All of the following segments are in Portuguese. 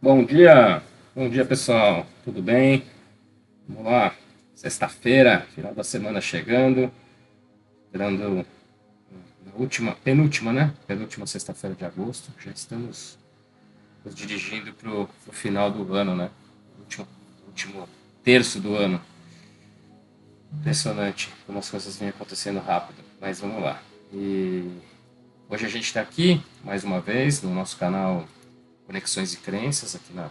Bom dia pessoal, tudo bem? Vamos lá, sexta-feira, final da semana chegando, entrando na penúltima, né? Penúltima sexta-feira de agosto, já estamos nos dirigindo para o final do ano, né? Último terço do ano. Impressionante como as coisas vêm acontecendo rápido, mas vamos lá. E hoje a gente está aqui, mais uma vez, no nosso canal Conexões e Crenças, aqui na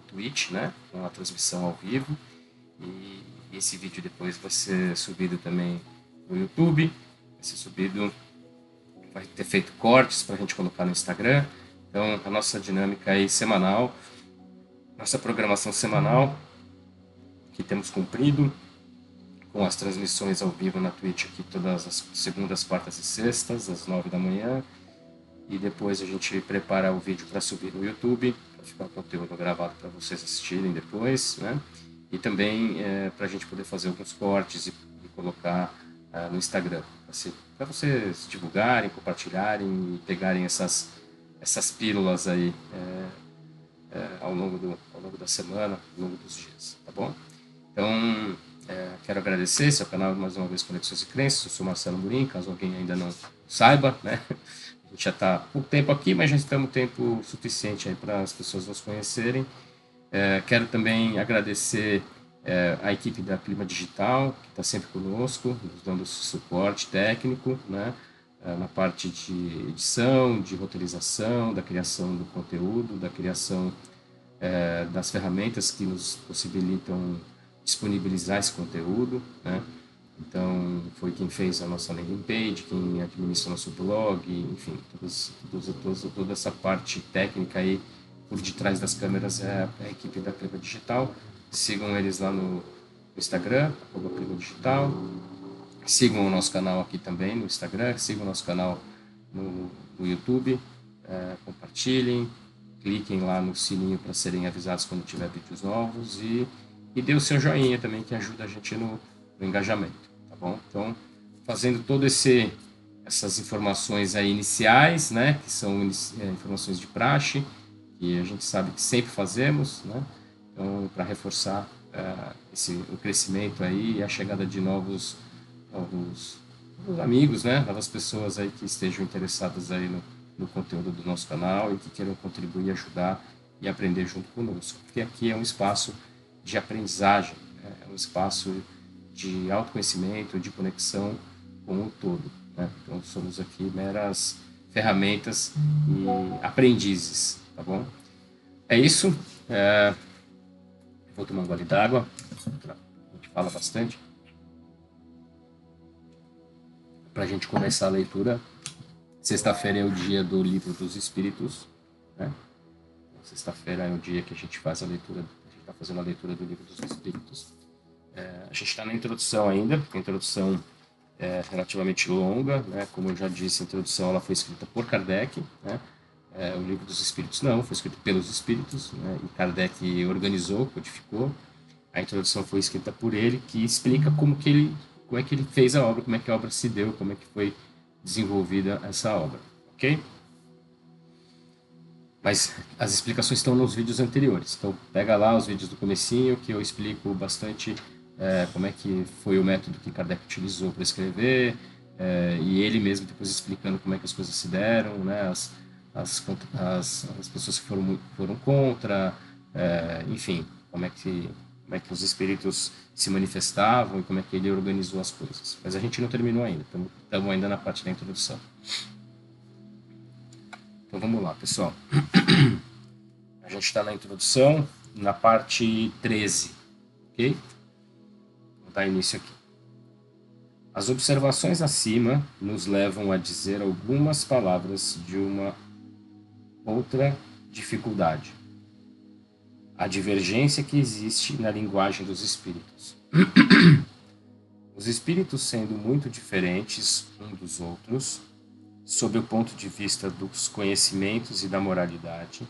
Twitch, né? Com a transmissão ao vivo. E esse vídeo depois vai ser subido também no YouTube, vai ser subido, vai ter feito cortes para a gente colocar no Instagram. Então, a nossa dinâmica aí semanal, nossa programação semanal, que temos cumprido, com as transmissões ao vivo na Twitch aqui todas as segundas, quartas e sextas, às 9 da manhã. E depois a gente prepara o vídeo para subir no YouTube, para ficar o conteúdo gravado para vocês assistirem depois, né? E também para a gente poder fazer alguns cortes e colocar no Instagram, para vocês divulgarem, compartilharem e pegarem essas pílulas aí ao longo da semana, ao longo dos dias, tá bom? Então, quero agradecer esse é o canal mais uma vez Conexões e Crenças, eu sou Marcelo Murim, caso alguém ainda não saiba, né? A gente já está pouco tempo aqui, mas já estamos tempo suficiente aí para as pessoas nos conhecerem. Quero também agradecer a equipe da Clima Digital, que está sempre conosco, nos dando suporte técnico, né? Na parte de edição, de roteirização, da criação do conteúdo, da criação das ferramentas que nos possibilitam disponibilizar esse conteúdo, né? Então, foi quem fez a nossa landing page, quem administra o nosso blog, enfim, toda essa parte técnica aí por detrás das câmeras é a equipe da Clima Digital. Sigam eles lá no Instagram, Clima Digital. Sigam o nosso canal aqui também no Instagram, sigam o nosso canal no YouTube, compartilhem, cliquem lá no sininho para serem avisados quando tiver vídeos novos e dê o seu joinha também, que ajuda a gente no engajamento, tá bom? Então, fazendo essas informações aí iniciais, né, que são informações de praxe, que a gente sabe que sempre fazemos, né? Então, para reforçar o crescimento aí e a chegada de novos amigos, né? Novas pessoas aí que estejam interessadas aí no conteúdo do nosso canal e que queiram contribuir, ajudar e aprender junto conosco. Porque aqui é um espaço de aprendizagem, né? É um espaço de autoconhecimento, de conexão com o todo, né? Então somos aqui meras ferramentas e aprendizes, tá bom? É isso. Vou tomar um gole d'água. A gente fala bastante. Para a gente começar a leitura. Sexta-feira é o dia do Livro dos Espíritos, né? Sexta-feira é o dia que a gente faz a leitura, a gente está fazendo a leitura do Livro dos Espíritos. A gente está na introdução ainda, a introdução é relativamente longa, né? Como eu já disse, a introdução ela foi escrita por Kardec, né? O Livro dos Espíritos não, foi escrito pelos Espíritos, né? E Kardec organizou, codificou. A introdução foi escrita por ele, que explica como é que ele fez a obra, como é que a obra se deu, como é que foi desenvolvida essa obra, ok? Mas as explicações estão nos vídeos anteriores. Então pega lá os vídeos do comecinho que eu explico bastante como é que foi o método que Kardec utilizou para escrever e ele mesmo depois explicando como é que as coisas se deram, né? As pessoas que foram contra, enfim, como é que os espíritos se manifestavam e como é que ele organizou as coisas. Mas a gente não terminou ainda, estamos ainda na parte da introdução. Então vamos lá, pessoal. A gente está na introdução, na parte 13, ok? Vou dar início aqui. As observações acima nos levam a dizer algumas palavras de uma outra dificuldade. A divergência que existe na linguagem dos espíritos. Os espíritos sendo muito diferentes um dos outros, sob o ponto de vista dos conhecimentos e da moralidade,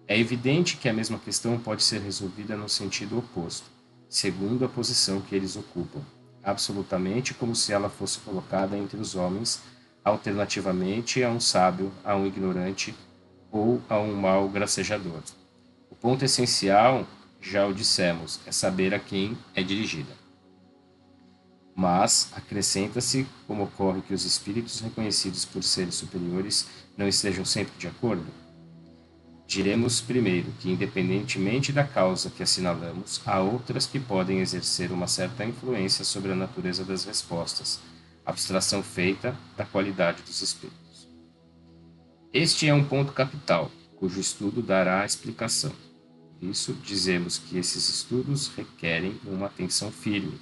é evidente que a mesma questão pode ser resolvida no sentido oposto, segundo a posição que eles ocupam, absolutamente como se ela fosse colocada entre os homens, alternativamente a um sábio, a um ignorante ou a um mau gracejador. ponto essencial, já o dissemos, é saber a quem é dirigida. Mas acrescenta-se como ocorre que os espíritos reconhecidos por seres superiores não estejam sempre de acordo. Diremos primeiro que, independentemente da causa que assinalamos, há outras que podem exercer uma certa influência sobre a natureza das respostas, abstração feita da qualidade dos espíritos. Este é um ponto capital, cujo estudo dará a explicação. Por isso, dizemos que esses estudos requerem uma atenção firme,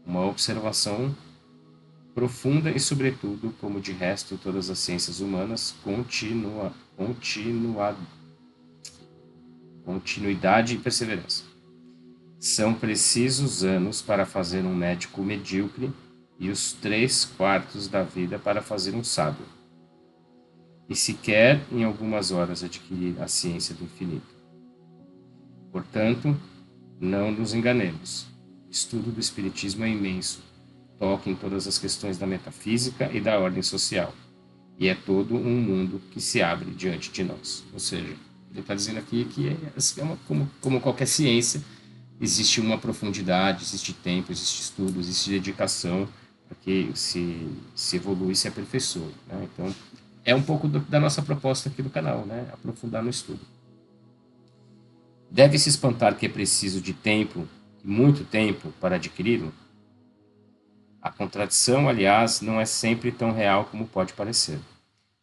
uma observação profunda e, sobretudo, como de resto todas as ciências humanas, continuidade e perseverança. São precisos anos para fazer um médico medíocre e os 3/4 da vida para fazer um sábio. E sequer em algumas horas adquirir a ciência do infinito. Portanto, não nos enganemos. O estudo do Espiritismo é imenso, toca em todas as questões da metafísica e da ordem social, e é todo um mundo que se abre diante de nós. Ou seja, ele está dizendo aqui que como qualquer ciência, existe uma profundidade, existe tempo, existe estudo, existe dedicação para que se evolui e se aperfeiçoe. Né? Então, é um pouco da nossa proposta aqui do canal, né? Aprofundar no estudo. Deve se espantar que é preciso de tempo, muito tempo, para adquiri-lo? A contradição, aliás, não é sempre tão real como pode parecer.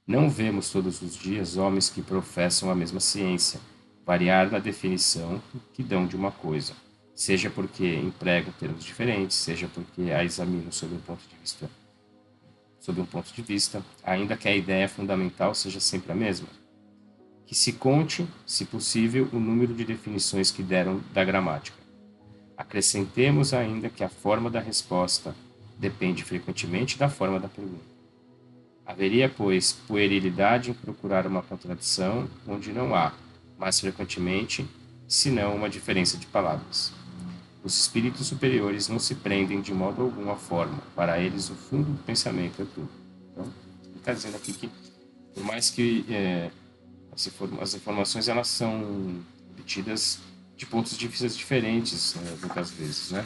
Não vemos todos os dias homens que professam a mesma ciência variar na definição que dão de uma coisa, seja porque empregam termos diferentes, seja porque a examinam sob um ponto de vista, ainda que a ideia fundamental seja sempre a mesma. Que se conte, se possível, o número de definições que deram da gramática. Acrescentemos ainda que a forma da resposta depende frequentemente da forma da pergunta. Haveria, pois, puerilidade em procurar uma contradição onde não há, mais frequentemente, senão uma diferença de palavras. Os espíritos superiores não se prendem de modo algum à forma. Para eles, o fundo do pensamento é tudo. Então, ele está dizendo aqui que, por mais que as informações elas são obtidas de pontos de vista diferentes, muitas vezes, né?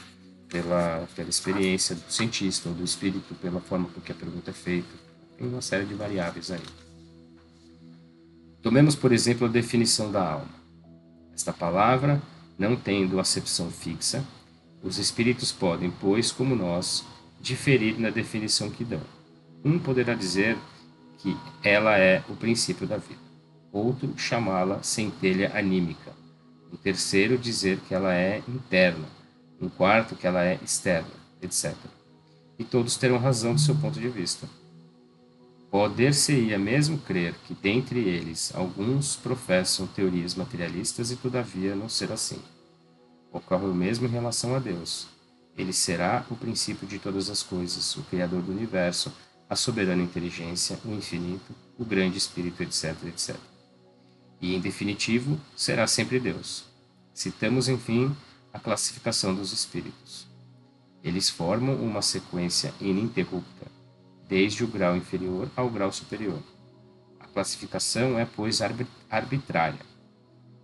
Pela experiência do cientista ou do espírito, pela forma com que a pergunta é feita. Tem uma série de variáveis aí. Tomemos, por exemplo, a definição da alma. Esta palavra, não tendo acepção fixa, os espíritos podem, pois, como nós, diferir na definição que dão. Um poderá dizer que ela é o princípio da vida. Outro chamá-la centelha anímica. Um terceiro dizer que ela é interna. Um quarto que ela é externa, etc. E todos terão razão do seu ponto de vista. Poder-se-ia mesmo crer que dentre eles alguns professam teorias materialistas e todavia não ser assim. Ocorre o mesmo em relação a Deus. Ele será o princípio de todas as coisas, o Criador do universo, a soberana inteligência, o infinito, o grande espírito, etc, etc. E, em definitivo, será sempre Deus. Citamos, enfim, a classificação dos espíritos. Eles formam uma sequência ininterrupta, desde o grau inferior ao grau superior. A classificação é, pois, arbitrária.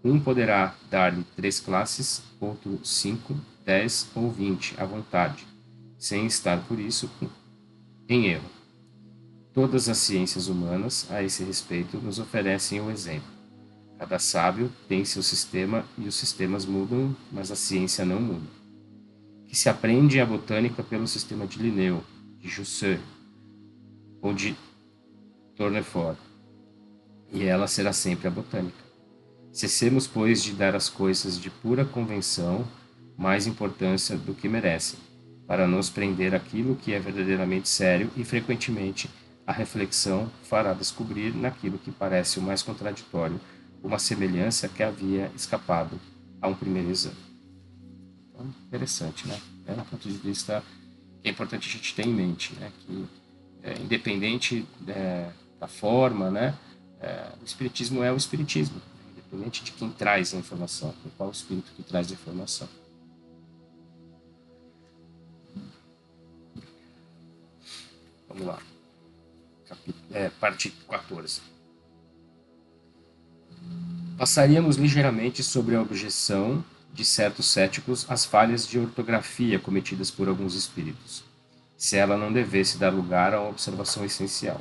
Um poderá dar-lhe 3 classes, outro 5, 10 ou 20 à vontade, sem estar por isso em erro. Todas as ciências humanas, a esse respeito, nos oferecem o exemplo. Cada sábio tem seu sistema e os sistemas mudam, mas a ciência não muda. Que se aprende a botânica pelo sistema de Linneu, de Jussieu ou de Tournefort, e ela será sempre a botânica. Cessemos, pois, de dar às coisas de pura convenção mais importância do que merecem, para nos prender aquilo que é verdadeiramente sério e, frequentemente, a reflexão fará descobrir naquilo que parece o mais contraditório uma semelhança que havia escapado a um primeiro exame. Então, interessante, né? É um ponto de vista que é importante a gente ter em mente, né? Que, independente da forma, né? O espiritismo é o espiritismo, independente de quem traz a informação, de qual espírito que traz a informação. Vamos lá. Parte 14. Passaríamos ligeiramente sobre a objeção de certos céticos às falhas de ortografia cometidas por alguns espíritos, se ela não devesse dar lugar a uma observação essencial.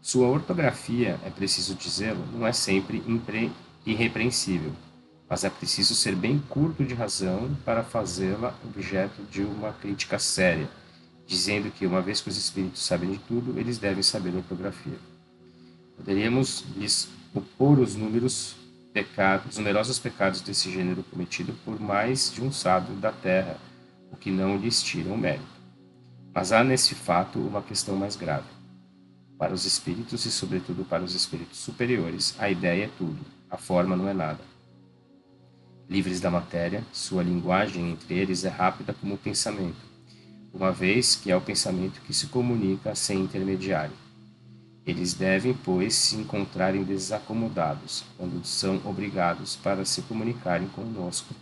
Sua ortografia, é preciso dizê-lo, não é sempre irrepreensível, mas é preciso ser bem curto de razão para fazê-la objeto de uma crítica séria, dizendo que, uma vez que os espíritos sabem de tudo, eles devem saber ortografia. Poderíamos lhes opor os numerosos pecados desse gênero cometido por mais de um sábio da terra, o que não lhes tira o mérito. Mas há nesse fato uma questão mais grave. Para os espíritos e, sobretudo, para os espíritos superiores, a ideia é tudo, a forma não é nada. Livres da matéria, sua linguagem entre eles é rápida como o pensamento, uma vez que é o pensamento que se comunica sem intermediário. Eles devem, pois, se encontrarem desacomodados, quando são obrigados para se comunicarem conosco,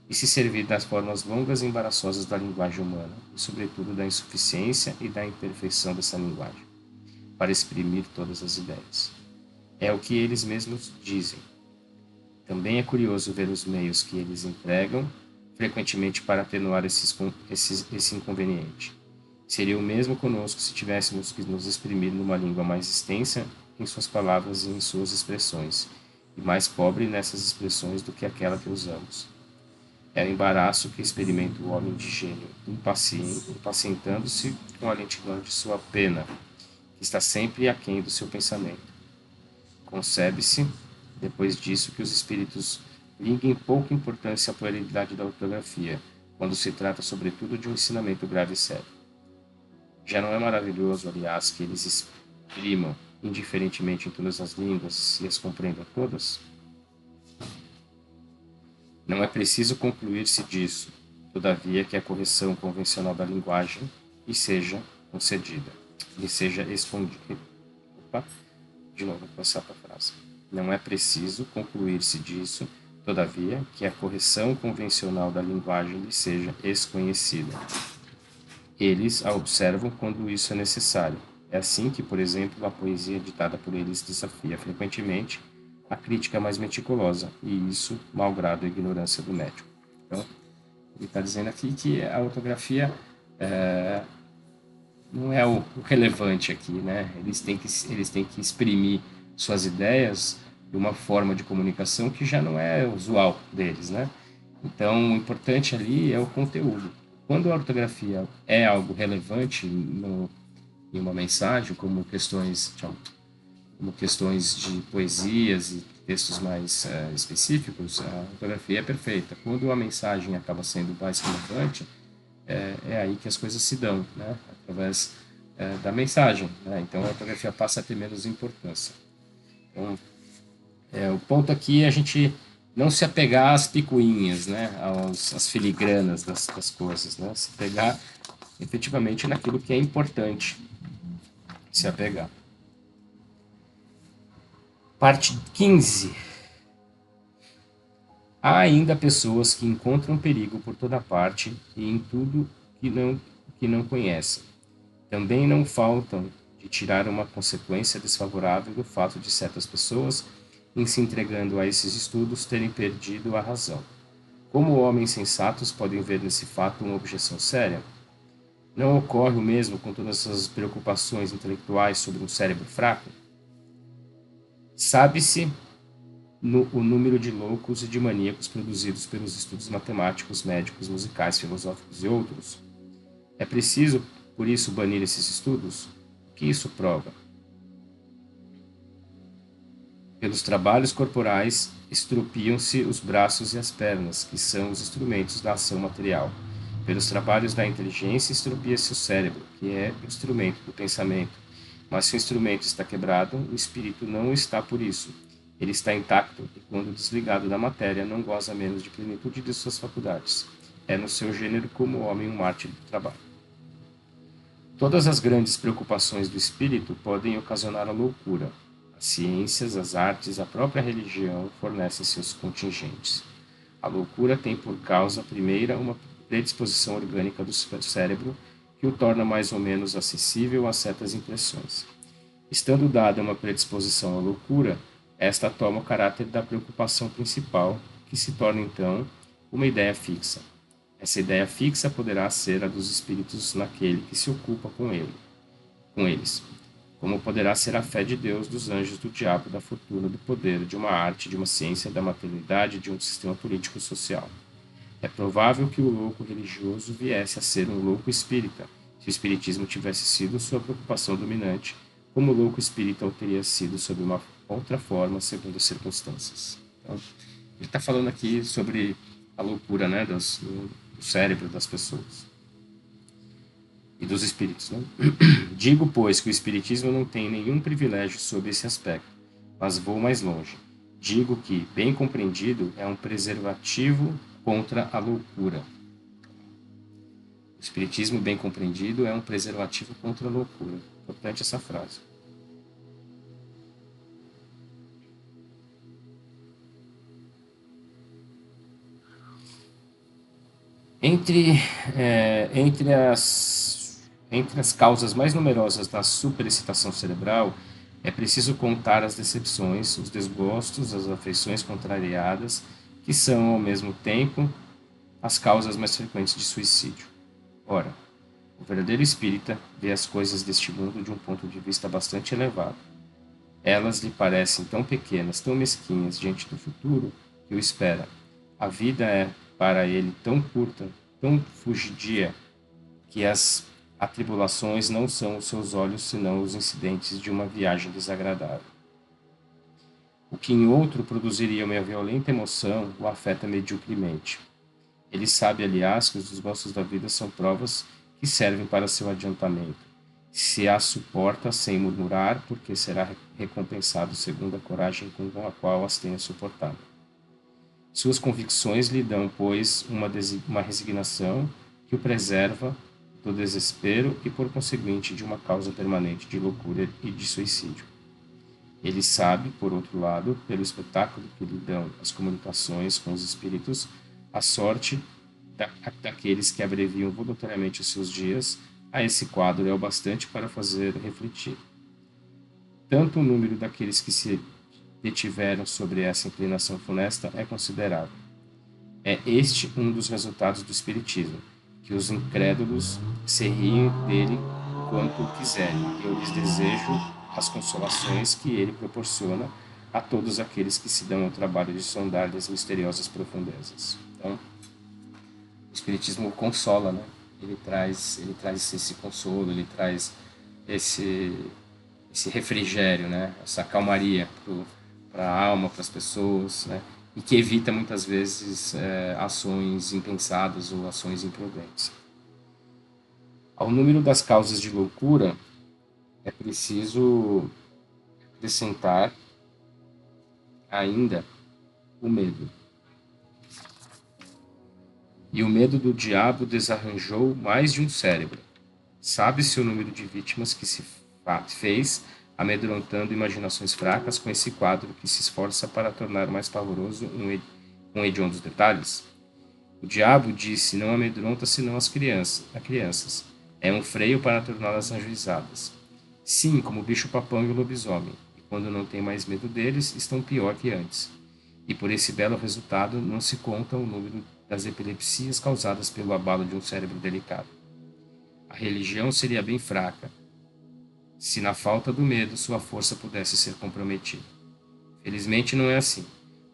e se servir das formas longas e embaraçosas da linguagem humana, e, sobretudo, da insuficiência e da imperfeição dessa linguagem, para exprimir todas as ideias. É o que eles mesmos dizem. Também é curioso ver os meios que eles empregam, frequentemente para atenuar esse inconveniente. Seria o mesmo conosco se tivéssemos que nos exprimir numa língua mais extensa em suas palavras e em suas expressões, e mais pobre nessas expressões do que aquela que usamos. É o embaraço que experimenta o homem de gênio, impacientando-se com a lentidão de sua pena, que está sempre aquém do seu pensamento. Concebe-se, depois disso, que os espíritos liguem pouca importância à pluralidade da ortografia, quando se trata, sobretudo, de um ensinamento grave e sério. Já não é maravilhoso, aliás, que eles exprimam indiferentemente em todas as línguas e as compreendam todas? Não é preciso concluir-se disso, todavia, que a correção convencional da linguagem lhe seja concedida, lhe seja expungida. De novo, vou passar para a frase. Não é preciso concluir-se disso, todavia, que a correção convencional da linguagem lhe seja desconhecida. Eles a observam quando isso é necessário. É assim que, por exemplo, a poesia ditada por eles desafia frequentemente a crítica mais meticulosa, e isso malgrado a ignorância do médico. Então, ele está dizendo aqui que a ortografia não é o relevante aqui, né? Eles têm que exprimir suas ideias de uma forma de comunicação que já não é usual deles, né? Então, o importante ali é o conteúdo. Quando a ortografia é algo relevante em uma mensagem, como questões de poesias e textos mais específicos, a ortografia é perfeita. Quando a mensagem acaba sendo mais relevante, é aí que as coisas se dão, né? Através da mensagem, né? Então a ortografia passa a ter menos importância. Então, o ponto aqui é a gente não se apegar às picuinhas, né? Às filigranas das coisas, né? Se pegar efetivamente naquilo que é importante se apegar. Parte 15. Há ainda pessoas que encontram perigo por toda parte e em tudo que não conhecem. Também não faltam de tirar uma consequência desfavorável do fato de certas pessoas, em se entregando a esses estudos, terem perdido a razão. Como homens sensatos podem ver nesse fato uma objeção séria? Não ocorre o mesmo com todas as preocupações intelectuais sobre um cérebro fraco? Sabe-se o número de loucos e de maníacos produzidos pelos estudos matemáticos, médicos, musicais, filosóficos e outros? É preciso, por isso, banir esses estudos? O que isso prova? Pelos trabalhos corporais, estrupiam-se os braços e as pernas, que são os instrumentos da ação material. Pelos trabalhos da inteligência, estropia-se o cérebro, que é o instrumento do pensamento. Mas se o instrumento está quebrado, o espírito não está por isso. Ele está intacto e, quando desligado da matéria, não goza menos de plenitude de suas faculdades. É no seu gênero como homem um mártir do trabalho. Todas as grandes preocupações do espírito podem ocasionar a loucura. As ciências, as artes, a própria religião fornecem seus contingentes. A loucura tem por causa primeira uma predisposição orgânica do cérebro que o torna mais ou menos acessível a certas impressões. Estando dada uma predisposição à loucura, esta toma o caráter da preocupação principal, que se torna então uma ideia fixa. Essa ideia fixa poderá ser a dos espíritos naquele que se ocupa com eles, como poderá ser a fé de Deus, dos anjos, do diabo, da fortuna, do poder, de uma arte, de uma ciência, da maternidade, de um sistema político-social. É provável que o louco religioso viesse a ser um louco espírita, se o espiritismo tivesse sido sua preocupação dominante, como o louco espírita o teria sido sob uma outra forma, segundo as circunstâncias. Então, ele está falando aqui sobre a loucura, né, do cérebro das pessoas e dos espíritos. Né? Digo, pois, que o espiritismo não tem nenhum privilégio sobre esse aspecto, mas vou mais longe. Digo que, bem compreendido, é um preservativo contra a loucura. O espiritismo, bem compreendido, é um preservativo contra a loucura. Importante essa frase. Entre, entre as causas mais numerosas da superexcitação cerebral, é preciso contar as decepções, os desgostos, as afeições contrariadas, que são, ao mesmo tempo, as causas mais frequentes de suicídio. Ora, o verdadeiro espírita vê as coisas deste mundo de um ponto de vista bastante elevado. Elas lhe parecem tão pequenas, tão mesquinhas diante do futuro, que o espera. A vida é, para ele, tão curta, tão fugidia, que as atribulações não são aos seus olhos senão os incidentes de uma viagem desagradável. O que em outro produziria uma violenta emoção o afeta medíocremente. Ele sabe, aliás, que os desgostos da vida são provas que servem para seu adiantamento. Se as suporta sem murmurar, porque será recompensado segundo a coragem com a qual as tenha suportado. Suas convicções lhe dão, pois, uma resignação que o preserva do desespero e, por conseguinte, de uma causa permanente de loucura e de suicídio. Ele sabe, por outro lado, pelo espetáculo que lhe dão as comunicações com os espíritos, a sorte daqueles que abreviam voluntariamente os seus dias. A esse quadro é o bastante para fazer refletir. Tanto o número daqueles que se detiveram sobre essa inclinação funesta é considerável. É este um dos resultados do Espiritismo, que os incrédulos se riem dele quanto quiserem. Eu lhes desejo as consolações que ele proporciona a todos aqueles que se dão ao trabalho de sondar-lhe as misteriosas profundezas. Então, o Espiritismo consola, né? Ele traz esse consolo, ele traz esse, esse refrigério, né? Essa calmaria para a alma, para as pessoas, né? E que evita muitas vezes ações impensadas ou ações imprudentes. Ao número das causas de loucura, é preciso acrescentar ainda o medo. E o medo do diabo desarranjou mais de um cérebro. Sabe-se o número de vítimas que se fez amedrontando imaginações fracas com esse quadro que se esforça para tornar mais pavoroso com hediondos detalhes? O diabo disse não amedronta senão as crianças. É um freio para torná-las ajuizadas. Sim, como o bicho-papão e o lobisomem. E quando não tem mais medo deles, estão pior que antes. E por esse belo resultado não se conta o número das epilepsias causadas pelo abalo de um cérebro delicado. A religião seria bem fraca, se na falta do medo sua força pudesse ser comprometida. Felizmente não é assim.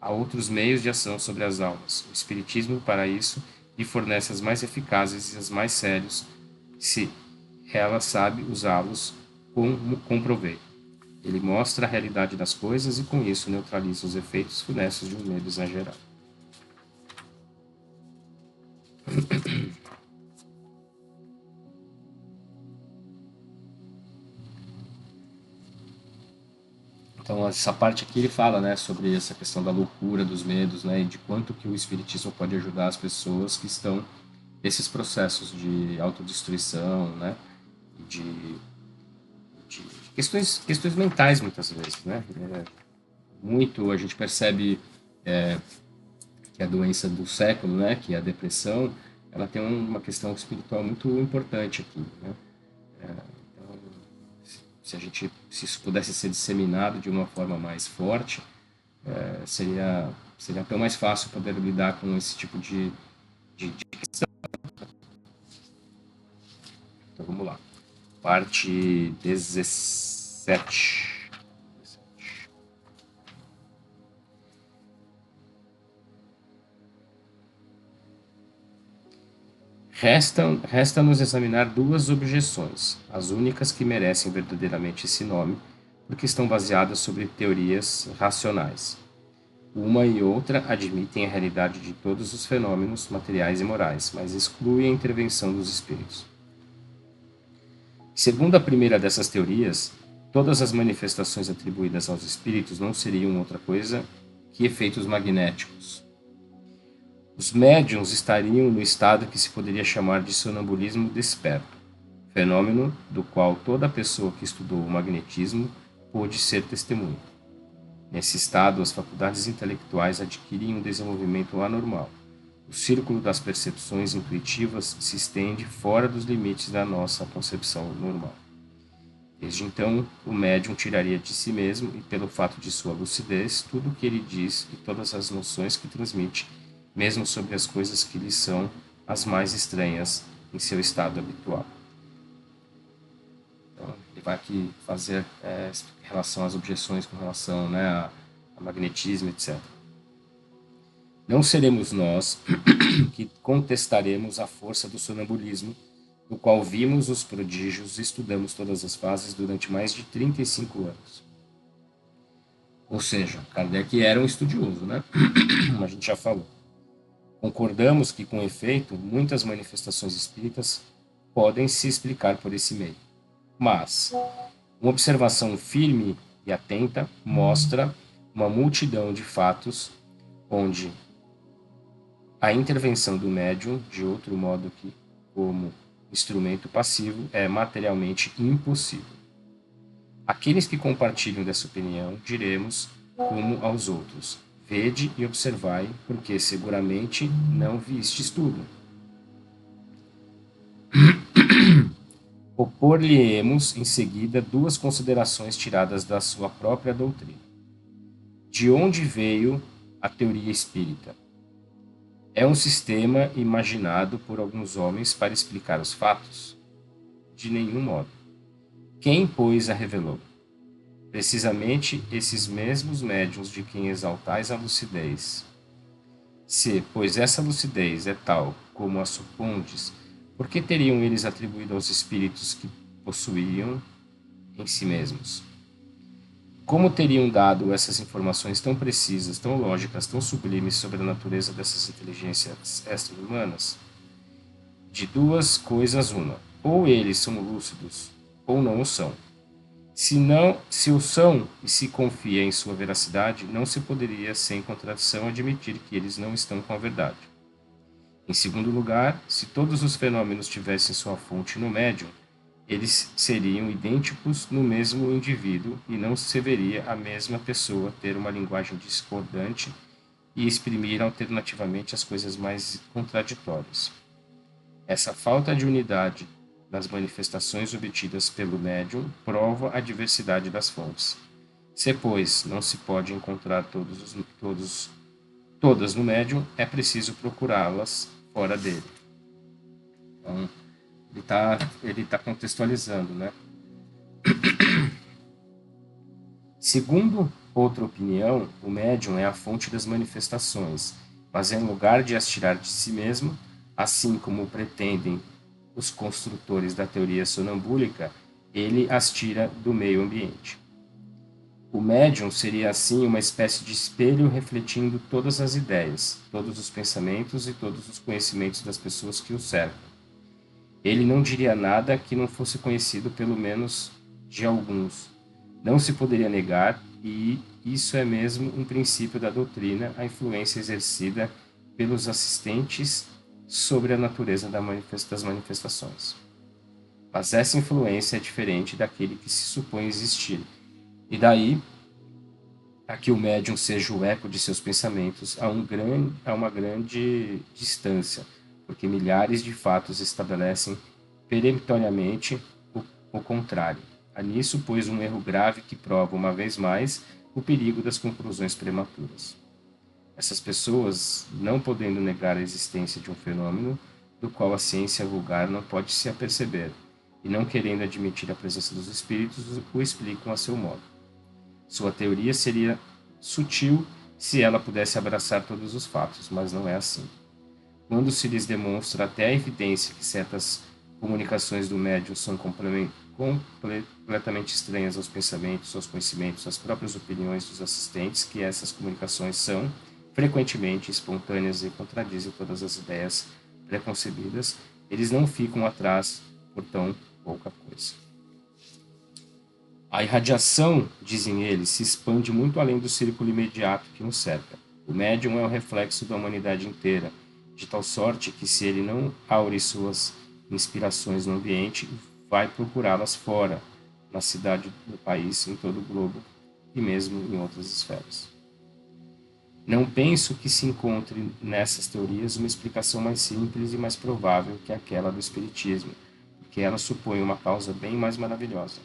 Há outros meios de ação sobre as almas. O Espiritismo, para isso, lhe fornece as mais eficazes e as mais sérios, se ela sabe usá-los com proveito. Ele mostra a realidade das coisas e, com isso, neutraliza os efeitos funestos de um medo exagerado. Então, essa parte aqui ele fala, né, sobre essa questão da loucura, dos medos, né, e de quanto que o espiritismo pode ajudar as pessoas que estão nesses processos de autodestruição, né, de, de questões mentais, muitas vezes, né. Muito a gente percebe que a doença do século, né, que é a depressão, ela tem uma questão espiritual muito importante aqui, né. Se a gente, se isso pudesse ser disseminado de uma forma mais forte, seria até mais fácil poder lidar com esse tipo de questão. Então vamos lá. Parte 17. Resta-nos examinar duas objeções, as únicas que merecem verdadeiramente esse nome, porque estão baseadas sobre teorias racionais. Uma e outra admitem a realidade de todos os fenômenos materiais e morais, mas excluem a intervenção dos espíritos. Segundo a primeira dessas teorias, todas as manifestações atribuídas aos espíritos não seriam outra coisa que efeitos magnéticos. Os médiuns estariam no estado que se poderia chamar de sonambulismo desperto, fenômeno do qual toda pessoa que estudou o magnetismo pôde ser testemunha. Nesse estado, as faculdades intelectuais adquirem um desenvolvimento anormal. O círculo das percepções intuitivas se estende fora dos limites da nossa concepção normal. Desde então, o médium tiraria de si mesmo, e pelo fato de sua lucidez, tudo o que ele diz e todas as noções que transmite, mesmo sobre as coisas que lhe são as mais estranhas em seu estado habitual. Então, ele vai aqui fazer em relação às objeções com relação, né, a magnetismo, etc. Não seremos nós que contestaremos a força do sonambulismo, no qual vimos os prodígios e estudamos todas as fases durante mais de 35 anos. Ou seja, Kardec era um estudioso, né? Como a gente já falou. Concordamos que, com efeito, muitas manifestações espíritas podem se explicar por esse meio. Mas uma observação firme e atenta mostra uma multidão de fatos onde a intervenção do médium, de outro modo que como instrumento passivo, é materialmente impossível. Aqueles que compartilham dessa opinião, diremos, como aos outros: vede e observai, porque seguramente não vistes tudo. Opor-lhe-emos em seguida duas considerações tiradas da sua própria doutrina. De onde veio a teoria espírita? É um sistema imaginado por alguns homens para explicar os fatos? De nenhum modo. Quem, pois, a revelou? Precisamente esses mesmos médiuns de quem exaltais a lucidez. Se, pois, essa lucidez é tal como a supondes, por que teriam eles atribuído aos espíritos que possuíam em si mesmos? Como teriam dado essas informações tão precisas, tão lógicas, tão sublimes sobre a natureza dessas inteligências extra-humanas? De duas coisas uma: ou eles são lúcidos, ou não o são. Se o são e se confia em sua veracidade, não se poderia, sem contradição, admitir que eles não estão com a verdade. Em segundo lugar, se todos os fenômenos tivessem sua fonte no médium, eles seriam idênticos no mesmo indivíduo e não se veria a mesma pessoa ter uma linguagem discordante e exprimir alternativamente as coisas mais contraditórias. Essa falta de unidade nas manifestações obtidas pelo médium prova a diversidade das fontes. Se, pois, não se pode encontrar todas no médium, é preciso procurá-las fora dele. Então, ele tá contextualizando, né? Segundo outra opinião, o médium é a fonte das manifestações, mas em lugar de as tirar de si mesmo, assim como pretendem os construtores da teoria sonambúlica, ele as tira do meio ambiente. O médium seria assim uma espécie de espelho refletindo todas as ideias, todos os pensamentos e todos os conhecimentos das pessoas que o cercam. Ele não diria nada que não fosse conhecido pelo menos de alguns. Não se poderia negar, e isso é mesmo um princípio da doutrina, a influência exercida pelos assistentes sobre a natureza das manifestações. Mas essa influência é diferente daquele que se supõe existir. E daí a que o médium seja o eco de seus pensamentos a uma grande distância, porque milhares de fatos estabelecem peremptoriamente o contrário. Há nisso, pois, um erro grave que prova, uma vez mais, o perigo das conclusões prematuras. Essas pessoas, não podendo negar a existência de um fenômeno do qual a ciência vulgar não pode se aperceber, e não querendo admitir a presença dos espíritos, o explicam a seu modo. Sua teoria seria sutil se ela pudesse abraçar todos os fatos, mas não é assim. Quando se lhes demonstra até a evidência que certas comunicações do médium são completamente estranhas aos pensamentos, aos conhecimentos, às próprias opiniões dos assistentes, que essas comunicações são frequentemente espontâneas e contradizem todas as ideias preconcebidas, eles não ficam atrás por tão pouca coisa. A irradiação, dizem eles, se expande muito além do círculo imediato que nos cerca. O médium é o reflexo da humanidade inteira, de tal sorte que, se ele não aure suas inspirações no ambiente, vai procurá-las fora, na cidade, no país, em todo o globo e mesmo em outras esferas. Não penso que se encontre nessas teorias uma explicação mais simples e mais provável que aquela do Espiritismo, porque ela supõe uma causa bem mais maravilhosa.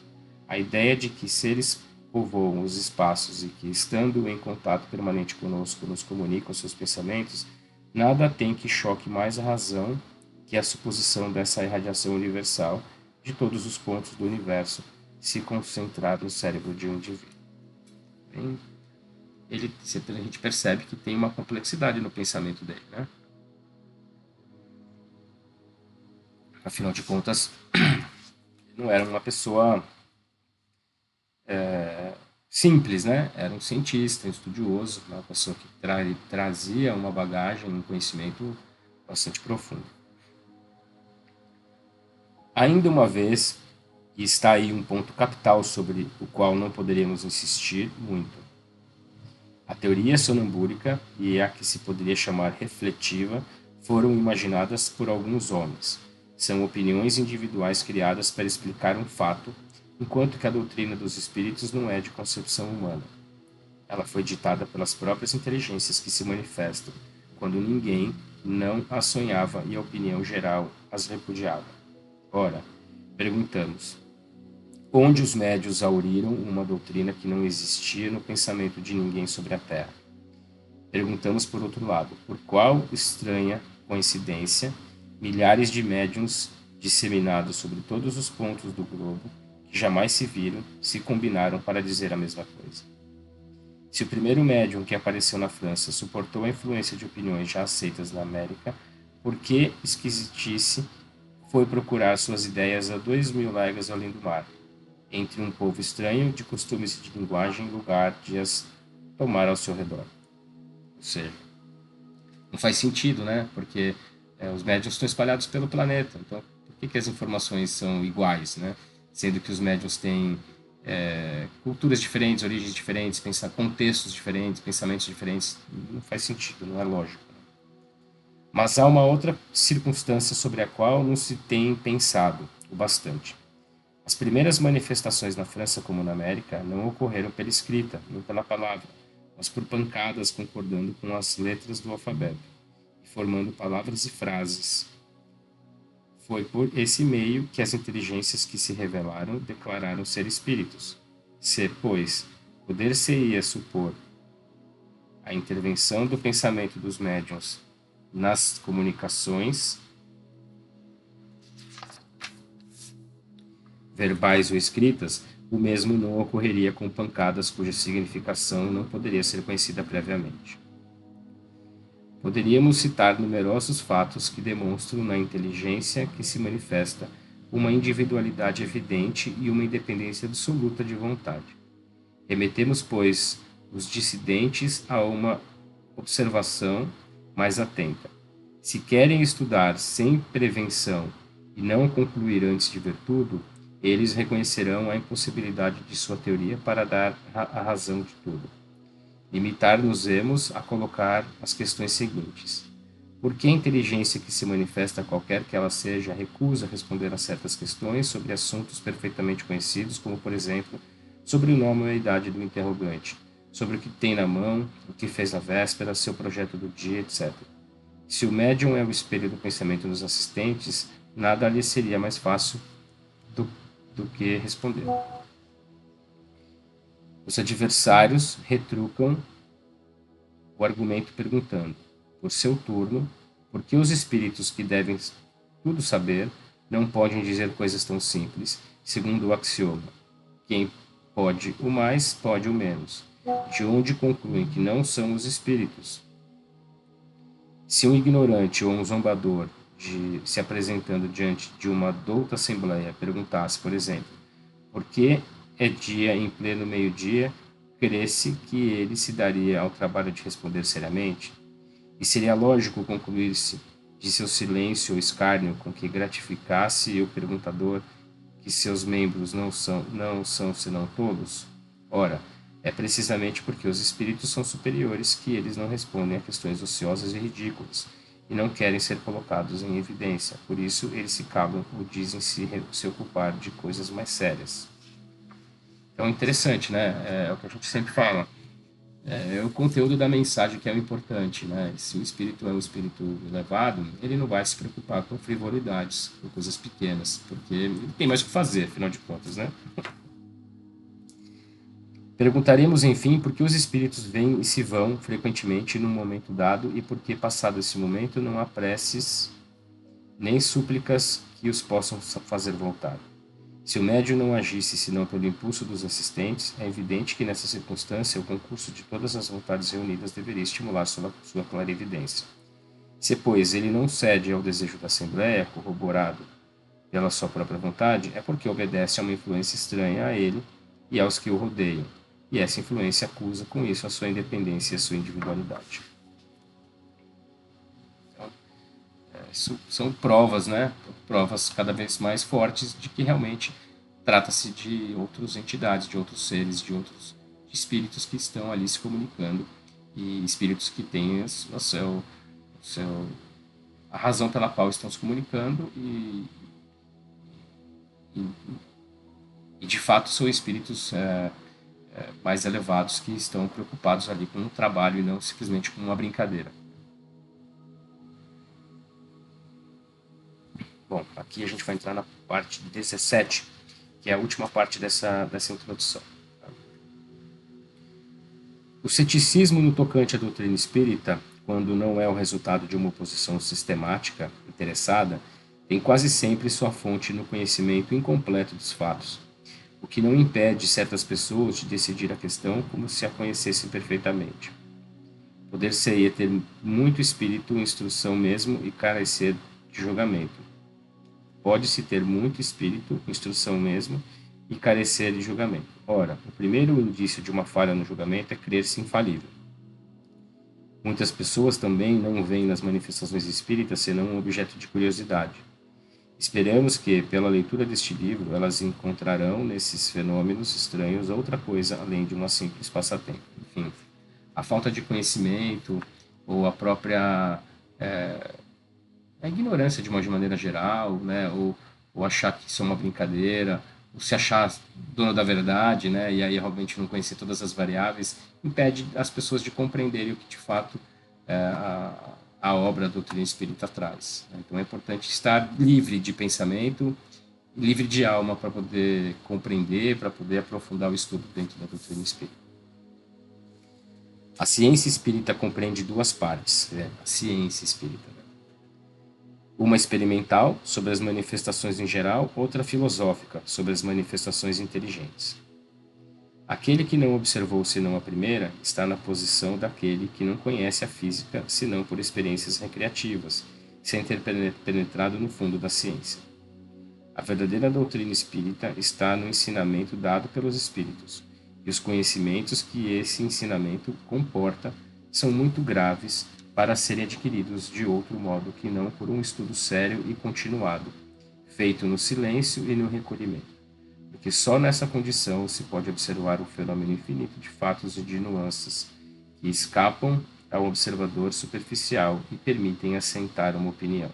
A ideia de que seres povoam os espaços e que, estando em contato permanente conosco, nos comunicam seus pensamentos, nada tem que choque mais a razão que a suposição dessa irradiação universal de todos os pontos do universo se concentrar no cérebro de um indivíduo. Bem, a gente percebe que tem uma complexidade no pensamento dele, né? Afinal de contas, ele não era uma pessoa simples, né? Era um cientista, um estudioso, uma pessoa que trazia uma bagagem, um conhecimento bastante profundo. Ainda uma vez, e está aí um ponto capital sobre o qual não poderíamos insistir muito. A teoria sonambúrica e a que se poderia chamar refletiva foram imaginadas por alguns homens. São opiniões individuais criadas para explicar um fato, enquanto que a doutrina dos espíritos não é de concepção humana. Ela foi ditada pelas próprias inteligências que se manifestam, quando ninguém não as sonhava e a opinião geral as repudiava. Ora, perguntamos, onde os médios auriram uma doutrina que não existia no pensamento de ninguém sobre a Terra? Perguntamos, por outro lado, por qual estranha coincidência milhares de médiuns disseminados sobre todos os pontos do globo, que jamais se viram, se combinaram para dizer a mesma coisa. Se o primeiro médium que apareceu na França suportou a influência de opiniões já aceitas na América, por que esquisitice foi procurar suas ideias a 2000 léguas além do mar, entre um povo estranho, de costumes e de linguagem, em lugar de as tomar ao seu redor? Ou seja, não faz sentido, né? Porque os médiuns estão espalhados pelo planeta. Então, por que as informações são iguais, né? Sendo que os médiuns têm culturas diferentes, origens diferentes, contextos diferentes, pensamentos diferentes. Não faz sentido, não é lógico. Mas há uma outra circunstância sobre a qual não se tem pensado o bastante. As primeiras manifestações na França como na América não ocorreram pela escrita, nem pela palavra, mas por pancadas concordando com as letras do alfabeto, e formando palavras e frases. Foi por esse meio que as inteligências que se revelaram declararam ser espíritos. Se, pois, poder-se-ia supor a intervenção do pensamento dos médiuns nas comunicações verbais ou escritas, o mesmo não ocorreria com pancadas cuja significação não poderia ser conhecida previamente. Poderíamos citar numerosos fatos que demonstram na inteligência que se manifesta uma individualidade evidente e uma independência absoluta de vontade. Remetemos, pois, os dissidentes a uma observação mais atenta. Se querem estudar sem prevenção e não concluir antes de ver tudo, eles reconhecerão a impossibilidade de sua teoria para dar a razão de tudo. Limitar-nos-emos a colocar as questões seguintes. Por que a inteligência que se manifesta, qualquer que ela seja, recusa responder a certas questões sobre assuntos perfeitamente conhecidos, como, por exemplo, sobre o nome ou a idade do interrogante, sobre o que tem na mão, o que fez na véspera, seu projeto do dia, etc. Se o médium é o espelho do pensamento dos assistentes, nada lhe seria mais fácil do que responder. Os adversários retrucam o argumento perguntando, por seu turno, por que os espíritos que devem tudo saber não podem dizer coisas tão simples, segundo o axioma: quem pode o mais, pode o menos, de onde concluem que não são os espíritos. Se um ignorante ou um zombador se apresentando diante de uma douta assembleia perguntasse, por exemplo, por que é dia em pleno meio-dia, crê-se que ele se daria ao trabalho de responder seriamente? E seria lógico concluir-se de seu silêncio ou escárnio com que gratificasse o perguntador que seus membros não são senão tolos? Ora, é precisamente porque os espíritos são superiores que eles não respondem a questões ociosas e ridículas e não querem ser colocados em evidência. Por isso, eles se calam ou dizem se ocupar de coisas mais sérias. Então, interessante, né? É o que a gente sempre fala. É o conteúdo da mensagem que é o importante, né? Se o espírito é um espírito elevado, ele não vai se preocupar com frivolidades, com coisas pequenas, porque ele tem mais o que fazer, afinal de contas, né? Perguntaremos, enfim, por que os espíritos vêm e se vão frequentemente num momento dado e por que, passado esse momento, não há preces nem súplicas que os possam fazer voltar. Se o médium não agisse senão pelo impulso dos assistentes, é evidente que nessa circunstância o concurso de todas as vontades reunidas deveria estimular sua clarividência. Se, pois, ele não cede ao desejo da Assembleia, corroborado pela sua própria vontade, é porque obedece a uma influência estranha a ele e aos que o rodeiam, e essa influência acusa com isso a sua independência e a sua individualidade. Então, isso são provas, né? Provas cada vez mais fortes de que realmente trata-se de outras entidades, de outros seres, de outros espíritos que estão ali se comunicando e espíritos que têm a razão pela qual estão se comunicando e, e de fato são espíritos mais elevados que estão preocupados ali com o trabalho e não simplesmente com uma brincadeira. Bom, aqui a gente vai entrar na parte 17, que é a última parte dessa introdução. O ceticismo no tocante à doutrina espírita, quando não é o resultado de uma oposição sistemática, interessada, tem quase sempre sua fonte no conhecimento incompleto dos fatos, o que não impede certas pessoas de decidir a questão como se a conhecessem perfeitamente. Poder-se-ia ter muito espírito, instrução mesmo e carecer de julgamento. Pode-se ter muito espírito, instrução mesmo, e carecer de julgamento. Ora, o primeiro indício de uma falha no julgamento é crer-se infalível. Muitas pessoas também não veem nas manifestações espíritas senão um objeto de curiosidade. Esperamos que, pela leitura deste livro, elas encontrarão nesses fenômenos estranhos outra coisa além de uma simples passatempo. Enfim, a falta de conhecimento ou a própria a ignorância de uma maneira geral, né? Ou achar que isso é uma brincadeira, ou se achar dono da verdade, né? E aí realmente não conhecer todas as variáveis, impede as pessoas de compreenderem o que de fato a obra da doutrina espírita traz. Né? Então é importante estar livre de pensamento, livre de alma para poder compreender, para poder aprofundar o estudo dentro da doutrina espírita. A ciência espírita compreende duas partes, a ciência espírita. Uma experimental, sobre as manifestações em geral, outra filosófica, sobre as manifestações inteligentes. Aquele que não observou senão a primeira está na posição daquele que não conhece a física senão por experiências recreativas, sem ter penetrado no fundo da ciência. A verdadeira doutrina espírita está no ensinamento dado pelos espíritos, e os conhecimentos que esse ensinamento comporta são muito graves para serem adquiridos de outro modo que não por um estudo sério e continuado, feito no silêncio e no recolhimento, porque só nessa condição se pode observar o fenômeno infinito de fatos e de nuances que escapam ao observador superficial e permitem assentar uma opinião.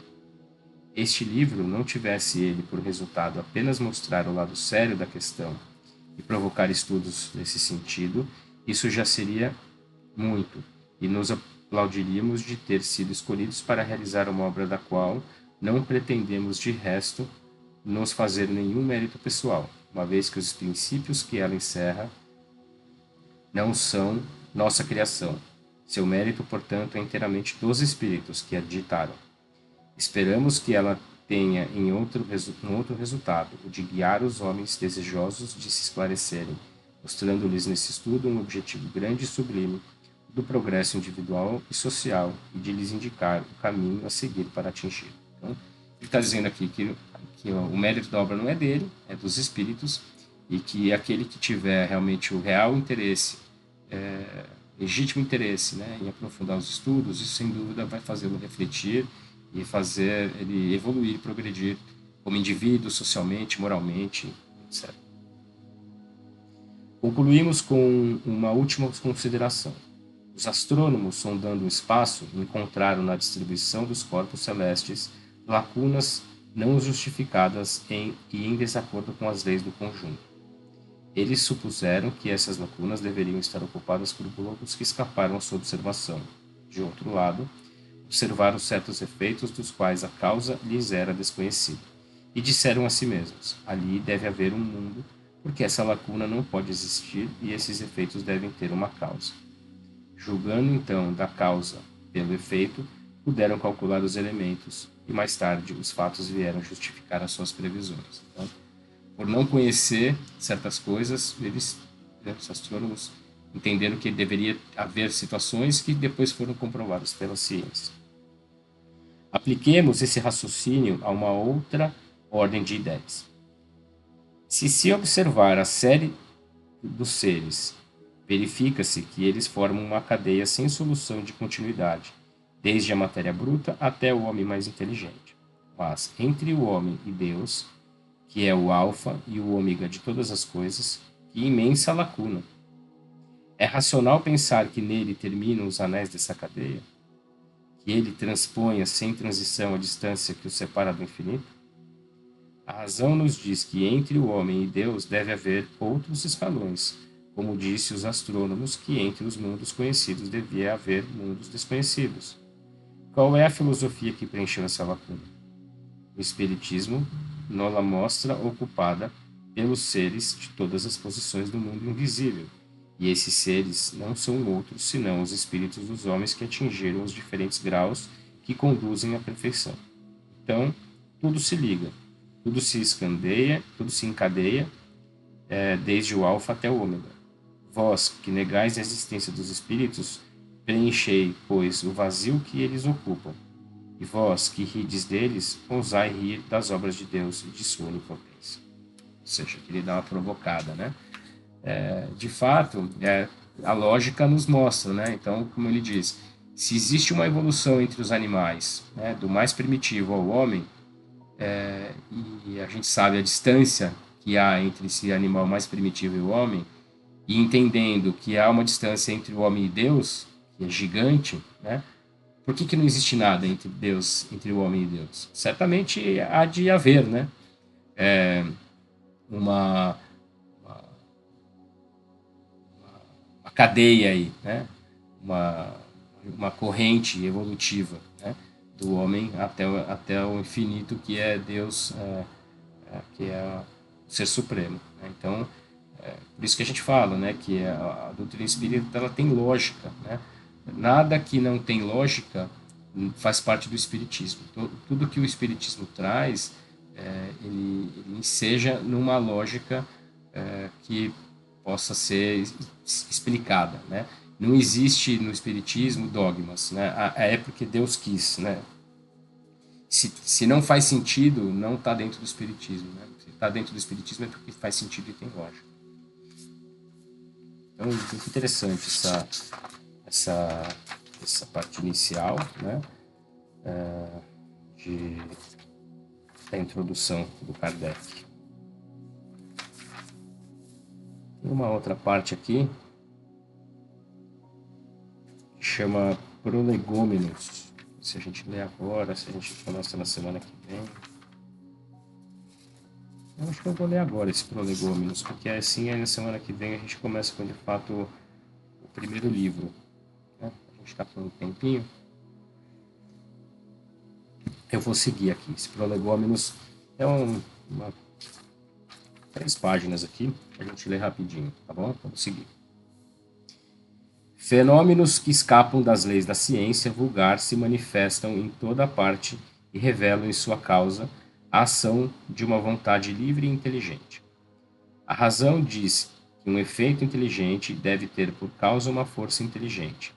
Este livro não tivesse ele por resultado apenas mostrar o lado sério da questão e provocar estudos nesse sentido, isso já seria muito, e nos aplaudiríamos de ter sido escolhidos para realizar uma obra da qual não pretendemos de resto nos fazer nenhum mérito pessoal, uma vez que os princípios que ela encerra não são nossa criação. Seu mérito, portanto, é inteiramente dos espíritos que a digitaram. Esperamos que ela tenha um outro resultado, o de guiar os homens desejosos de se esclarecerem, mostrando-lhes nesse estudo um objetivo grande e sublime do progresso individual e social e de lhes indicar o caminho a seguir para atingir. Então, ele está dizendo aqui que o mérito da obra não é dele, é dos espíritos, e que aquele que tiver realmente o real interesse, legítimo interesse, né, em aprofundar os estudos, isso sem dúvida vai fazê-lo refletir e fazer ele evoluir, progredir como indivíduo, socialmente, moralmente, etc. Concluímos com uma última consideração. Os astrônomos, sondando o espaço, encontraram na distribuição dos corpos celestes lacunas não justificadas e em desacordo com as leis do conjunto. Eles supuseram que essas lacunas deveriam estar ocupadas por globos que escaparam à sua observação. De outro lado, observaram certos efeitos dos quais a causa lhes era desconhecida, e disseram a si mesmos: ali deve haver um mundo, porque essa lacuna não pode existir e esses efeitos devem ter uma causa. Julgando então da causa pelo efeito, puderam calcular os elementos, e mais tarde os fatos vieram justificar as suas previsões. Então, por não conhecer certas coisas, os astrônomos, entenderam que deveria haver situações que depois foram comprovadas pela ciência. Apliquemos esse raciocínio a uma outra ordem de ideias. Se observar a série dos seres, verifica-se que eles formam uma cadeia sem solução de continuidade, desde a matéria bruta até o homem mais inteligente. Mas entre o homem e Deus, que é o alfa e o ômega de todas as coisas, que imensa lacuna! É racional pensar que nele terminam os anéis dessa cadeia? Que ele transponha sem transição a distância que o separa do infinito? A razão nos diz que entre o homem e Deus deve haver outros escalões, como disse os astrônomos que entre os mundos conhecidos devia haver mundos desconhecidos. Qual é a filosofia que preencheu essa lacuna? O Espiritismo nos mostra ocupada pelos seres de todas as posições do mundo invisível, e esses seres não são outros senão os espíritos dos homens que atingiram os diferentes graus que conduzem à perfeição. Então, tudo se liga, tudo se encadeia, desde o alfa até o ômega. Vós, que negais a existência dos espíritos, preenchei, pois, o vazio que eles ocupam. E vós, que rides deles, ousai rir das obras de Deus e de sua onipotência. Ou seja, que ele dá uma provocada, né? De fato, a lógica nos mostra, né? Então, como ele diz, se existe uma evolução entre os animais, né, do mais primitivo ao homem, e a gente sabe a distância que há entre esse animal mais primitivo e o homem, e entendendo que há uma distância entre o homem e Deus, que é gigante, né? Por que não existe nada entre Deus, entre o homem e Deus? Certamente há de haver, né? Uma, uma cadeia aí, né? Uma corrente evolutiva, né? Do homem até o infinito, que é Deus, que é o ser supremo, né? Então, por isso que a gente fala, né, que a doutrina espírita ela tem lógica, né? Nada que não tem lógica faz parte do espiritismo. Tudo que o espiritismo traz, ele enseja numa lógica que possa ser explicada, né? Não existe no espiritismo dogmas, né? É porque Deus quis, né? Se não faz sentido, não está dentro do espiritismo, né? Se está dentro do espiritismo é porque faz sentido e tem lógica. Então, muito interessante essa parte inicial, né, da introdução do Kardec. Tem uma outra parte aqui que chama Prolegômenos. Se a gente lê agora, se a gente começa na semana que vem. Eu acho que eu vou ler agora esse Prolegômenos, porque assim aí na semana que vem a gente começa com de fato o primeiro livro, né? A gente está por um tempinho. Eu vou seguir aqui. Esse Prolegômenos é uma 3 páginas aqui, a gente lê rapidinho, tá bom? Vamos seguir. Fenômenos que escapam das leis da ciência vulgar se manifestam em toda parte e revelam em sua causa a ação de uma vontade livre e inteligente. A razão diz que um efeito inteligente deve ter por causa uma força inteligente,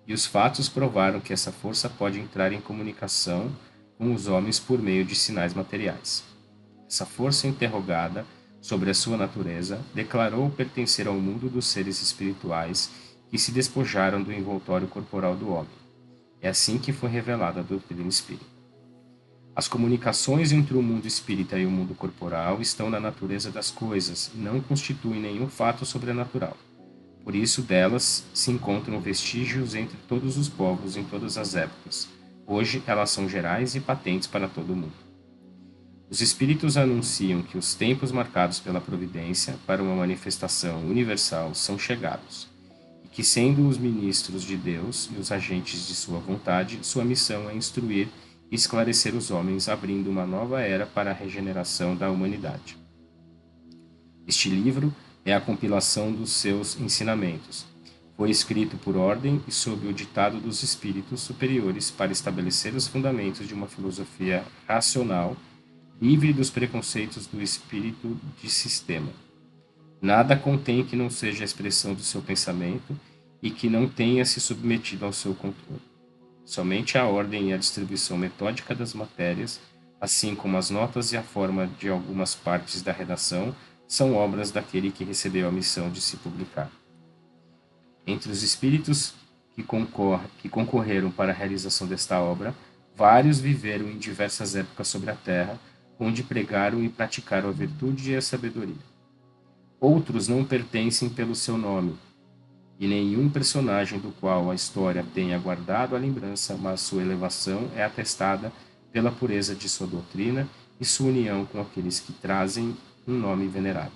e os fatos provaram que essa força pode entrar em comunicação com os homens por meio de sinais materiais. Essa força interrogada sobre a sua natureza declarou pertencer ao mundo dos seres espirituais que se despojaram do envoltório corporal do homem. É assim que foi revelada a doutrina espírita. As comunicações entre o mundo espírita e o mundo corporal estão na natureza das coisas e não constituem nenhum fato sobrenatural. Por isso, delas se encontram vestígios entre todos os povos em todas as épocas. Hoje, elas são gerais e patentes para todo o mundo. Os espíritos anunciam que os tempos marcados pela providência para uma manifestação universal são chegados, e que, sendo os ministros de Deus e os agentes de sua vontade, sua missão é instruir e esclarecer os homens, abrindo uma nova era para a regeneração da humanidade. Este livro é a compilação dos seus ensinamentos. Foi escrito por ordem e sob o ditado dos espíritos superiores para estabelecer os fundamentos de uma filosofia racional, livre dos preconceitos do espírito de sistema. Nada contém que não seja a expressão do seu pensamento e que não tenha se submetido ao seu controle. Somente a ordem e a distribuição metódica das matérias, assim como as notas e a forma de algumas partes da redação, são obras daquele que recebeu a missão de se publicar. Entre os espíritos que concorreram para a realização desta obra, vários viveram em diversas épocas sobre a terra, onde pregaram e praticaram a virtude e a sabedoria. Outros não pertencem pelo seu nome, e nenhum personagem do qual a história tenha guardado a lembrança, mas sua elevação é atestada pela pureza de sua doutrina e sua união com aqueles que trazem um nome venerado.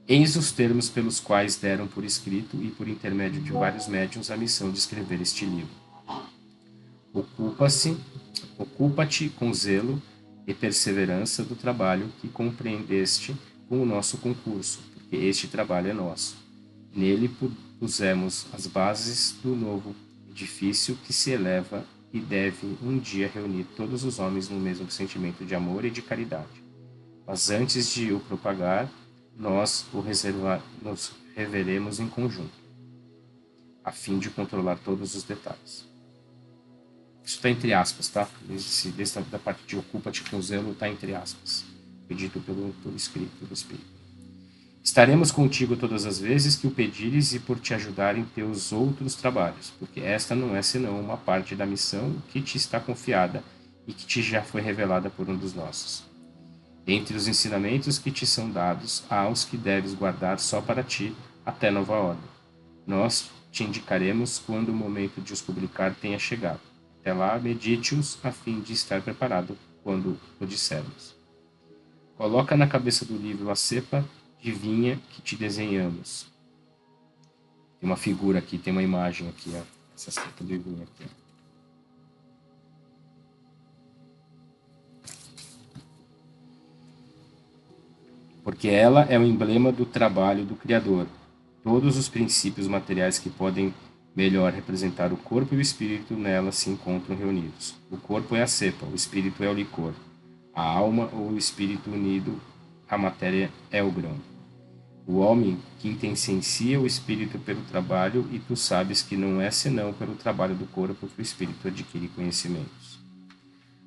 Eis os termos pelos quais deram por escrito e por intermédio de vários médiuns a missão de escrever este livro. Ocupa-te com zelo e perseverança do trabalho que compreendeste com o nosso concurso, porque este trabalho é nosso. Nele pusemos as bases do novo edifício que se eleva e deve um dia reunir todos os homens no mesmo sentimento de amor e de caridade. Mas antes de o propagar, nós nos reveremos em conjunto, a fim de controlar todos os detalhes. Isso está entre aspas, tá? Da parte de ocupa-te com zelo está entre aspas, pedido por escrito pelo Espírito. Estaremos contigo todas as vezes que o pedires e por te ajudar em teus outros trabalhos, porque esta não é senão uma parte da missão que te está confiada e que te já foi revelada por um dos nossos. Entre os ensinamentos que te são dados, há os que deves guardar só para ti até nova ordem. Nós te indicaremos quando o momento de os publicar tenha chegado. Até lá, medite-os a fim de estar preparado quando o dissermos. Coloca na cabeça do livro a cepa de vinha que te desenhamos. Tem uma figura aqui, tem uma imagem aqui, ó. Essa cepa de vinha aqui, ó. Porque ela é o emblema do trabalho do Criador. Todos os princípios materiais que podem melhor representar o corpo e o espírito nela se encontram reunidos. O corpo é a cepa, o espírito é o licor. A alma ou o espírito unido à matéria é o grão. O homem quintessencia o espírito pelo trabalho e tu sabes que não é senão pelo trabalho do corpo que o espírito adquire conhecimentos.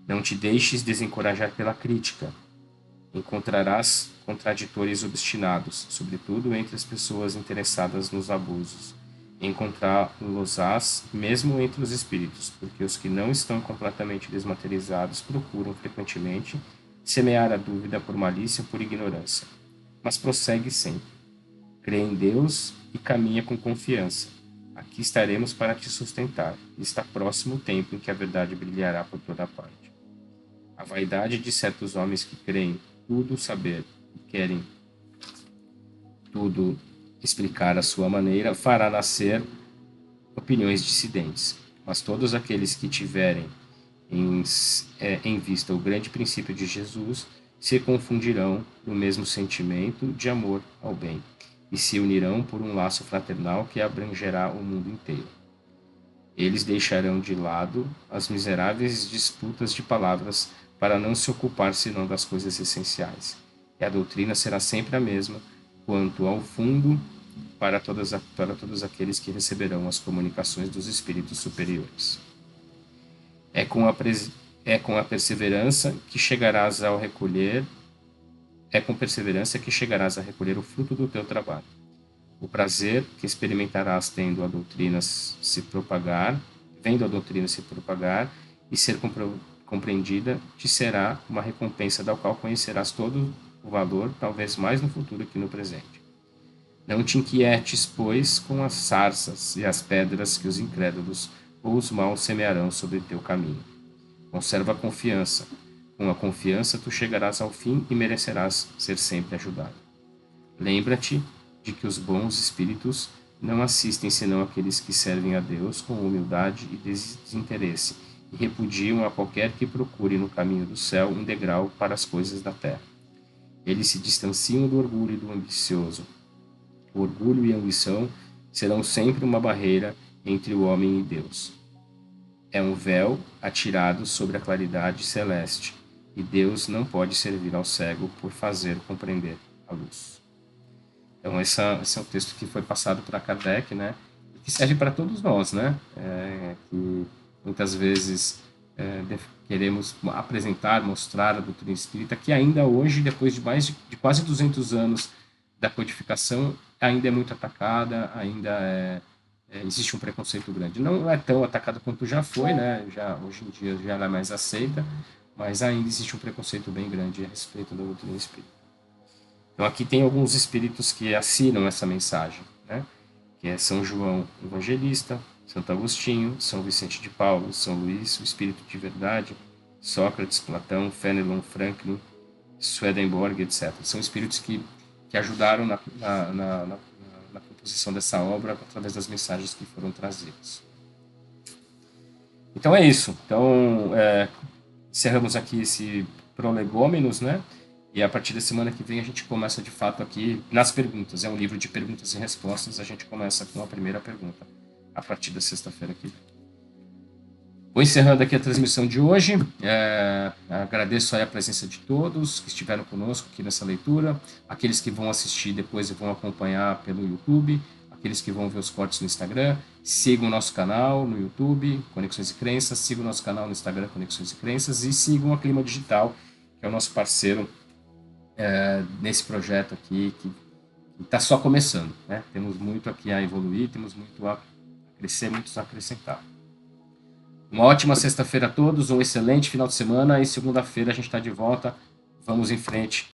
Não te deixes desencorajar pela crítica. Encontrarás contraditores obstinados, sobretudo entre as pessoas interessadas nos abusos. Encontrá-los-ás mesmo entre os espíritos, porque os que não estão completamente desmaterializados procuram frequentemente semear a dúvida por malícia ou por ignorância. Mas prossegue sempre. Crê em Deus e caminha com confiança. Aqui estaremos para te sustentar. Está próximo o tempo em que a verdade brilhará por toda parte. A vaidade de certos homens que creem tudo saber e querem tudo explicar à sua maneira fará nascer opiniões dissidentes. Mas todos aqueles que tiverem em vista o grande princípio de Jesus se confundirão no mesmo sentimento de amor ao bem e se unirão por um laço fraternal que abrangerá o mundo inteiro. Eles deixarão de lado as miseráveis disputas de palavras para não se ocupar senão das coisas essenciais. E a doutrina será sempre a mesma, quanto ao fundo, para todos aqueles que receberão as comunicações dos espíritos superiores. É com a perseverança que chegarás ao recolher, é com perseverança que chegarás a recolher o fruto do teu trabalho. O prazer que experimentarás vendo a doutrina se propagar e ser compreendida, te será uma recompensa da qual conhecerás todo o valor, talvez mais no futuro que no presente. Não te inquietes, pois, com as sarças e as pedras que os incrédulos ou os maus semearão sobre teu caminho. Conserva a confiança. Com a confiança tu chegarás ao fim e merecerás ser sempre ajudado. Lembra-te de que os bons espíritos não assistem senão aqueles que servem a Deus com humildade e desinteresse e repudiam a qualquer que procure no caminho do céu um degrau para as coisas da terra. Eles se distanciam do orgulho e do ambicioso. O orgulho e a ambição serão sempre uma barreira entre o homem e Deus. É um véu atirado sobre a claridade celeste, e Deus não pode servir ao cego por fazer compreender a luz. Então, esse é um texto que foi passado para Kardec, né? Que serve para todos nós, né? Que muitas vezes queremos apresentar, mostrar a doutrina espírita, que ainda hoje, depois de mais de quase 200 anos da codificação, ainda é muito atacada, ainda existe um preconceito grande. Não é tão atacada quanto já foi, né? Hoje em dia já ela é mais aceita, mas ainda existe um preconceito bem grande a respeito da doutrina espírita. Então aqui tem alguns espíritos que assinam essa mensagem, né? Que é São João Evangelista, Santo Agostinho, São Vicente de Paulo, São Luís, o Espírito de Verdade, Sócrates, Platão, Fenelon, Franklin, Swedenborg, etc. São espíritos que ajudaram na composição dessa obra através das mensagens que foram trazidas. Então é isso. Então, encerramos aqui esse Prolegômenos, né? E a partir da semana que vem a gente começa de fato aqui nas perguntas. É um livro de perguntas e respostas. A gente começa com a primeira pergunta a partir da sexta-feira que vem. Vou encerrando aqui a transmissão de hoje. Agradeço aí a presença de todos que estiveram conosco aqui nessa leitura, aqueles que vão assistir depois e vão acompanhar pelo YouTube, aqueles que vão ver os cortes no Instagram. Sigam o nosso canal no YouTube, Conexões e Crenças, sigam o nosso canal no Instagram, Conexões e Crenças, e sigam a Clima Digital, que é o nosso parceiro nesse projeto aqui, que está só começando, né? Temos muito aqui a evoluir, temos muito a crescer, muito a acrescentar. Uma ótima sexta-feira a todos, um excelente final de semana, e segunda-feira a gente está de volta. Vamos em frente.